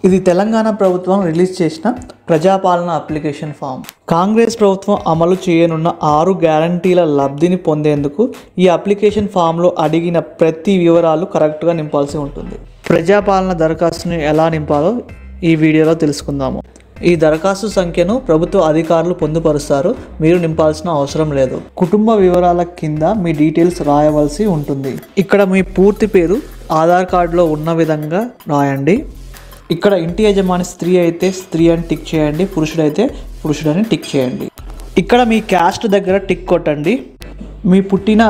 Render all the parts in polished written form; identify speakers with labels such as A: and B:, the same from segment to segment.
A: ఇది తెలంగాణ ప్రభుత్వం రిలీజ్ చేసిన ప్రజాపాలన అప్లికేషన్ ఫామ్. కాంగ్రెస్ ప్రభుత్వం అమలు చేయనున్న 6 గ్యారంటీల లబ్ధిని పొందేందుకు ఈ అప్లికేషన్ ఫామ్లో అడిగిన ప్రతి వివరాలు కరెక్ట్గా నింపాల్సి ఉంటుంది. ప్రజాపాలన దరఖాస్తుని ఎలా నింపాలో ఈ వీడియోలో తెలుసుకుందాము. ఈ దరఖాస్తు సంఖ్యను ప్రభుత్వ అధికారులు పొందుపరుస్తారు, మీరు నింపాల్సిన అవసరం లేదు. కుటుంబ వివరాల కింద మీ డీటెయిల్స్ రాయవలసి ఉంటుంది. ఇక్కడ మీ పూర్తి పేరు ఆధార్ కార్డులో ఉన్న విధంగా రాయండి. ఇక్కడ ఇంటి యజమాని స్త్రీ అయితే స్త్రీ అని టిక్ చేయండి, పురుషుడైతే పురుషుడని టిక్ చేయండి. ఇక్కడ మీ క్యాస్ట్ దగ్గర టిక్ కొట్టండి. మీ పుట్టిన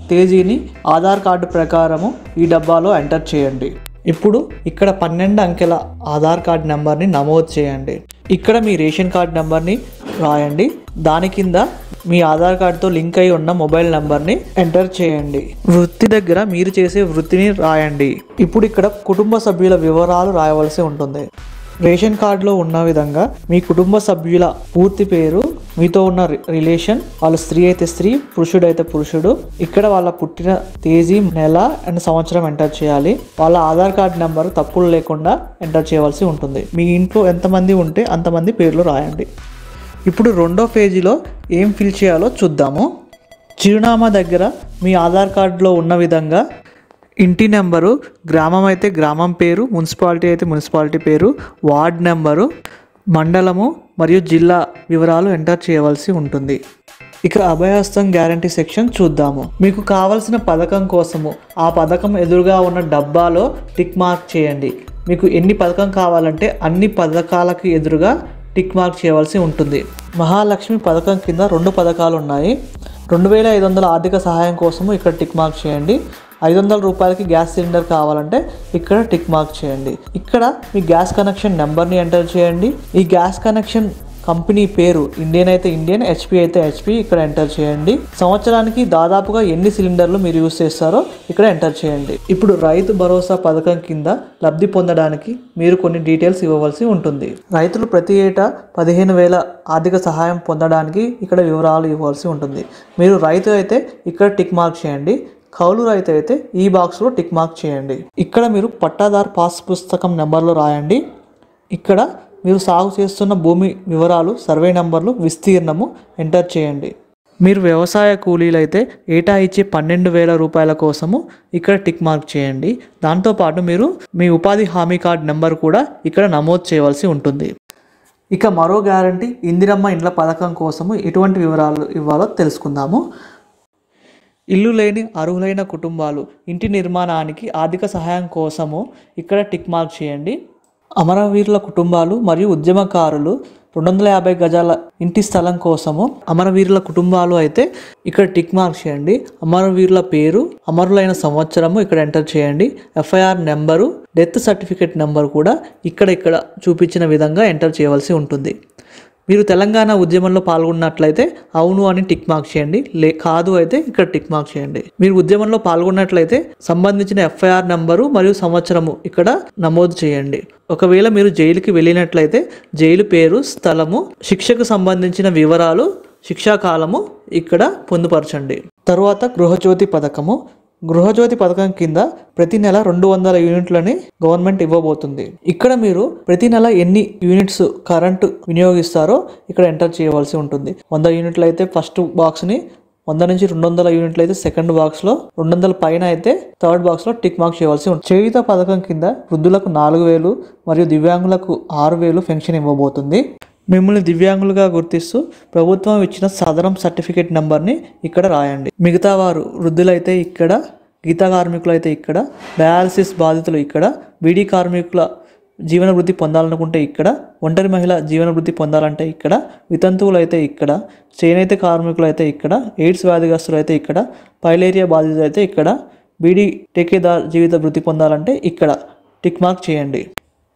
A: తేదీని ఆధార్ కార్డు ప్రకారము ఈ డబ్బాలో ఎంటర్ చేయండి. ఇప్పుడు ఇక్కడ 12 అంకెల ఆధార్ కార్డ్ నెంబర్ని నమోదు చేయండి. ఇక్కడ మీ రేషన్ కార్డ్ నెంబర్ని రాయండి. దాని కింద మీ ఆధార్ కార్డుతో లింక్ అయి ఉన్న మొబైల్ నెంబర్ని ఎంటర్ చేయండి. వృత్తి దగ్గర మీరు చేసే వృత్తిని రాయండి. ఇప్పుడు ఇక్కడ కుటుంబ సభ్యుల వివరాలు రాయవలసి ఉంటుంది. రేషన్ కార్డులో ఉన్న విధంగా మీ కుటుంబ సభ్యుల పూర్తి పేరు, మీతో ఉన్న రిలేషన్, వాళ్ళ స్త్రీ అయితే స్త్రీ, పురుషుడైతే పురుషుడు, ఇక్కడ వాళ్ళ పుట్టిన తేదీ, నెల అండ్ సంవత్సరం ఎంటర్ చేయాలి. వాళ్ళ ఆధార్ కార్డ్ నెంబర్ తప్పులు లేకుండా ఎంటర్ చేయవలసి ఉంటుంది. మీ ఇంట్లో ఎంతమంది ఉంటే అంతమంది పేర్లు రాయండి. ఇప్పుడు రెండో పేజీలో ఏం ఫిల్ చేయాలో చూద్దాము. చిరునామా దగ్గర మీ ఆధార్ కార్డులో ఉన్న విధంగా ఇంటి నెంబరు, గ్రామం అయితే గ్రామం పేరు, మున్సిపాలిటీ అయితే మున్సిపాలిటీ పేరు, వార్డ్ నెంబరు, మండలము మరియు జిల్లా వివరాలు ఎంటర్ చేయవలసి ఉంటుంది. ఇక అభయహస్తం గ్యారంటీ సెక్షన్ చూద్దాము. మీకు కావలసిన పథకం కోసము ఆ పథకం ఎదురుగా ఉన్న డబ్బాలో టిక్ మార్క్ చేయండి. మీకు ఎన్ని పథకం కావాలంటే అన్ని పథకాలకు ఎదురుగా టిక్ మార్క్ చేయవలసి ఉంటుంది. మహాలక్ష్మి పథకం కింద 2 పథకాలు ఉన్నాయి. 2500 ఆర్థిక సహాయం కోసము ఇక్కడ టిక్ మార్క్ చేయండి. 500 రూపాయలకి గ్యాస్ సిలిండర్ కావాలంటే ఇక్కడ టిక్ మార్క్ చేయండి. ఇక్కడ మీ గ్యాస్ కనెక్షన్ నెంబర్ని ఎంటర్ చేయండి. ఈ గ్యాస్ కనెక్షన్ కంపెనీ పేరు ఇండియన్ అయితే ఇండియన్, హెచ్పి అయితే హెచ్పి ఇక్కడ ఎంటర్ చేయండి. సంవత్సరానికి దాదాపుగా ఎన్ని సిలిండర్లు మీరు యూజ్ చేస్తారో ఇక్కడ ఎంటర్ చేయండి. ఇప్పుడు రైతు భరోసా పథకం కింద లబ్ధి పొందడానికి మీరు కొన్ని డీటెయిల్స్ ఇవ్వవలసి ఉంటుంది. రైతులు ప్రతి ఏటా 15,000 ఆర్థిక సహాయం పొందడానికి ఇక్కడ వివరాలు ఇవ్వాల్సి ఉంటుంది. మీరు రైతు అయితే ఇక్కడ టిక్ మార్క్ చేయండి. కౌలు రైతు అయితే ఈ బాక్స్లో టిక్ మార్క్ చేయండి. ఇక్కడ మీరు పట్టాదారు పాస్ పుస్తకం నెంబర్లో రాయండి. ఇక్కడ మీరు సాగు చేస్తున్న భూమి వివరాలు, సర్వే నెంబర్లు, విస్తీర్ణము ఎంటర్ చేయండి. మీరు వ్యవసాయ కూలీలు అయితే ఏటా ఇచ్చే 12,000 రూపాయల కోసము ఇక్కడ టిక్ మార్క్ చేయండి. దాంతోపాటు మీరు మీ ఉపాధి హామీ కార్డ్ నెంబర్ కూడా ఇక్కడ నమోదు చేయవలసి ఉంటుంది. ఇక మరో గ్యారంటీ ఇందిరమ్మ ఇండ్ల పథకం కోసము ఎటువంటి వివరాలు ఇవ్వాలో తెలుసుకుందాము. ఇల్లు లేని అర్హులైన కుటుంబాలు ఇంటి నిర్మాణానికి ఆర్థిక సహాయం కోసము ఇక్కడ టిక్ మార్క్ చేయండి. అమరవీరుల కుటుంబాలు మరియు ఉద్యమకారులు 250 గజాల ఇంటి స్థలం కోసము అమరవీరుల కుటుంబాలు అయితే ఇక్కడ టిక్ మార్క్ చేయండి. అమరవీరుల పేరు, అమరులైన సంవత్సరము ఇక్కడ ఎంటర్ చేయండి. FIR number, death certificate number కూడా ఇక్కడ చూపించిన విధంగా ఎంటర్ చేయవలసి ఉంటుంది. మీరు తెలంగాణ ఉద్యమంలో పాల్గొన్నట్లయితే అవును అని టిక్ మార్క్ చేయండి, కాదు అయితే ఇక్కడ టిక్ మార్క్ చేయండి. మీరు ఉద్యమంలో పాల్గొన్నట్లయితే సంబంధించిన ఎఫ్ఐఆర్ నంబరు మరియు సంవత్సరము ఇక్కడ నమోదు చేయండి. ఒకవేళ మీరు జైలుకి వెళ్ళినట్లయితే జైలు పేరు, స్థలము, శిక్షకు సంబంధించిన వివరాలు, శిక్షాకాలము ఇక్కడ పొందుపరచండి. తరువాత గృహజ్యోతి పథకము. గృహజ్యోతి పథకం కింద ప్రతి నెల 200 యూనిట్లని గవర్నమెంట్ ఇవ్వబోతుంది. ఇక్కడ మీరు ప్రతి నెల ఎన్ని యూనిట్స్ కరెంటు వినియోగిస్తారో ఇక్కడ ఎంటర్ చేయవలసి ఉంటుంది. 100 యూనిట్లు అయితే ఫస్ట్ బాక్స్ని, 100 నుంచి 200 యూనిట్లు అయితే సెకండ్ బాక్స్లో, 200 పైన అయితే థర్డ్ బాక్స్లో టిక్ మార్క్ చేయవలసి ఉంటుంది. చేయుత పథకం కింద వృద్ధులకు 4,000 మరియు దివ్యాంగులకు 6,000 పెన్షన్ ఇవ్వబోతుంది. మిమ్మల్ని దివ్యాంగులుగా గుర్తిస్తూ ప్రభుత్వం ఇచ్చిన సదరం సర్టిఫికేట్ నెంబర్ని ఇక్కడ రాయండి. మిగతా వారు వృద్ధులైతే ఇక్కడ, గీత కార్మికులు అయితే ఇక్కడ, డయాలసిస్ బాధితులు ఇక్కడ, బీడీ కార్మికుల జీవన వృద్ధి పొందాలనుకుంటే ఇక్కడ, ఒంటరి మహిళ జీవన వృద్ధి పొందాలంటే ఇక్కడ, వితంతువులు అయితే ఇక్కడ, చేనేత కార్మికులు అయితే ఇక్కడ, ఎయిడ్స్ వ్యాధిగ్రస్తులు అయితే ఇక్కడ, పైలేరియా బాధితులు అయితే ఇక్కడ, బీడీ టేకేదార్ జీవిత వృద్ధి పొందాలంటే ఇక్కడ టిక్ మార్క్ చేయండి.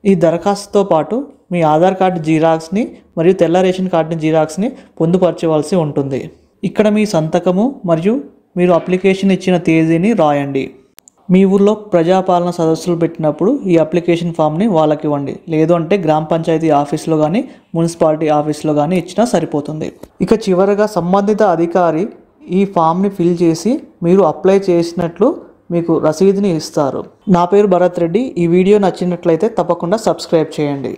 A: ఈ దరఖాస్తుతో పాటు మీ ఆధార్ కార్డు జిరాక్స్ని మరియు తెల్ల రేషన్ కార్డు జిరాక్స్ని పొందుపరచవలసి ఉంటుంది. ఇక్కడ మీ సంతకము మరియు మీరు అప్లికేషన్ ఇచ్చిన తేదీని రాయండి. మీ ఊర్లో ప్రజాపాలన సదస్సులు పెట్టినప్పుడు ఈ అప్లికేషన్ ఫామ్ని వాళ్ళకి ఇవ్వండి. లేదు అంటే గ్రామ పంచాయతీ ఆఫీస్లో కానీ మున్సిపాలిటీ ఆఫీస్లో కానీ ఇచ్చినా సరిపోతుంది. ఇక చివరగా సంబంధిత అధికారి ఈ ఫామ్ని ఫిల్ చేసి మీరు అప్లై చేసినట్లు మీకు రసీదుని ఇస్తారు. నా పేరు భరత్ రెడ్డి. ఈ వీడియో నచ్చినట్లయితే తప్పకుండా సబ్స్క్రైబ్ చేయండి.